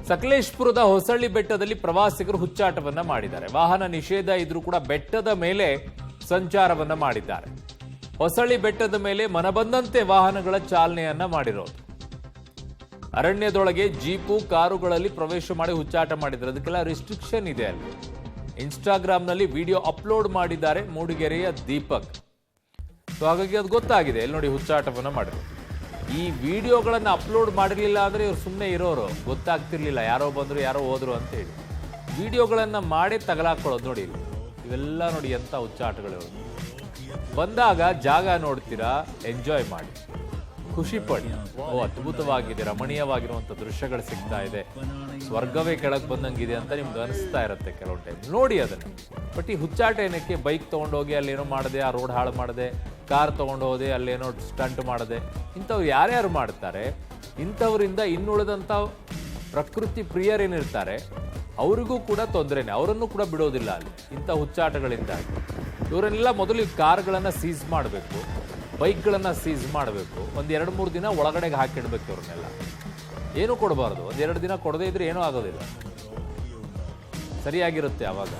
ಸಕಲೇಶಪುರದ ಹೊಸಳ್ಳಿ ಬೆಟ್ಟದಲ್ಲಿ ಪ್ರವಾಸಿಗರು ಹುಚ್ಚಾಟವನ್ನ ಮಾಡಿದ್ದಾರೆ. ವಾಹನ ನಿಷೇಧ ಇದ್ರೂ ಕೂಡ ಬೆಟ್ಟದ ಮೇಲೆ ಸಂಚಾರವನ್ನ ಮಾಡಿದ್ದಾರೆ. ಹೊಸಳ್ಳಿ ಬೆಟ್ಟದ ಮೇಲೆ ಮನಬಂದಂತೆ ವಾಹನಗಳ ಚಾಲನೆಯನ್ನ ಮಾಡಿರೋದು. ಅರಣ್ಯದೊಳಗೆ ಜೀಪು ಕಾರುಗಳಲ್ಲಿ ಪ್ರವೇಶ ಮಾಡಿ ಹುಚ್ಚಾಟ ಮಾಡಿದ್ದಾರೆ. ಅದಕ್ಕೆಲ್ಲ ರಿಸ್ಟ್ರಿಕ್ಷನ್ ಇದೆ ಅಲ್ಲಿ. ಇನ್ಸ್ಟಾಗ್ರಾಮ್ನಲ್ಲಿ ವಿಡಿಯೋ ಅಪ್ಲೋಡ್ ಮಾಡಿದ್ದಾರೆ ಮೂಡಿಗೆರೆಯ ದೀಪಕ್. ಸೊ ಹಾಗಾಗಿ ಅದು ಗೊತ್ತಾಗಿದೆ ಎಲ್ಲಿ ನೋಡಿ ಹುಚ್ಚಾಟವನ್ನ ಮಾಡಿರೋದು. ಈ ವಿಡಿಯೋಗಳನ್ನು ಅಪ್ಲೋಡ್ ಮಾಡಿರಲಿಲ್ಲ ಅಂದರೆ ಇವ್ರು ಸುಮ್ಮನೆ ಇರೋರು, ಗೊತ್ತಾಗ್ತಿರ್ಲಿಲ್ಲ ಯಾರೋ ಬಂದರು ಯಾರೋ ಹೋದ್ರು ಅಂತ ಹೇಳಿ. ವಿಡಿಯೋಗಳನ್ನು ಮಾಡಿ ತಗಲಾಕೊಳ್ಳೋದು ನೋಡಿ. ಇವೆಲ್ಲ ನೋಡಿ ಎಂಥ ಹುಚ್ಚಾಟಗಳು. ಬಂದಾಗ ಜಾಗ ನೋಡ್ತೀರಾ, ಎಂಜಾಯ್ ಮಾಡಿ, ಖುಷಿ ಪಡಿ. ಓ ಅದ್ಭುತವಾಗಿದೆ, ರಮಣೀಯವಾಗಿರುವಂಥ ದೃಶ್ಯಗಳು ಸಿಗ್ತಾ ಇದೆ, ಸ್ವರ್ಗವೇ ಕೆಳಗೆ ಬಂದಂಗಿದೆ ಅಂತ ನಿಮ್ಗೆ ಅನಿಸ್ತಾ ಇರುತ್ತೆ ಕೆಲವು ಟೈಮ್. ನೋಡಿ ಅದನ್ನು. ಬಟ್ ಈ ಹುಚ್ಚಾಟ ಏನಕ್ಕೆ? ಬೈಕ್ ತೊಗೊಂಡೋಗಿ ಅಲ್ಲೇನೋ ಮಾಡಿದೆ, ಆ ರೋಡ್ ಹಾಳು ಮಾಡಿದೆ, ಕಾರ್ ತೊಗೊಂಡು ಹೋದೆ, ಅಲ್ಲೇನೋ ಸ್ಟಂಟ್ ಮಾಡಿದೆ, ಇಂಥವ್ರು ಯಾರ್ಯಾರು ಮಾಡ್ತಾರೆ, ಇಂಥವರಿಂದ ಇನ್ನುಳಿದಂಥ ಪ್ರಕೃತಿ ಪ್ರಿಯರೇನಿರ್ತಾರೆ ಅವರಿಗೂ ಕೂಡ ತೊಂದರೆನೇ, ಅವರನ್ನು ಕೂಡ ಬಿಡೋದಿಲ್ಲ ಅಲ್ಲಿ ಇಂಥ ಹುಚ್ಚಾಟಗಳಿಂದಾಗಿ. ಇವರೆಲ್ಲ ಮೊದಲು ಈ ಕಾರ್ಗಳನ್ನು ಸೀಸ್ ಮಾಡಬೇಕು, ಬೈಕ್ಗಳನ್ನು ಸೀಸ್ ಮಾಡಬೇಕು, ಒಂದು 2-3 ದಿನ ಒಳಗಡೆಗೆ ಹಾಕಿಡ್ಬೇಕು ಇವ್ರನ್ನೆಲ್ಲ. ಏನೂ ಕೊಡಬಾರ್ದು, 1-2 ದಿನ ಕೊಡದೇ ಇದ್ರೆ ಏನೂ ಆಗೋದಿಲ್ಲ, ಸರಿಯಾಗಿರುತ್ತೆ ಆವಾಗ.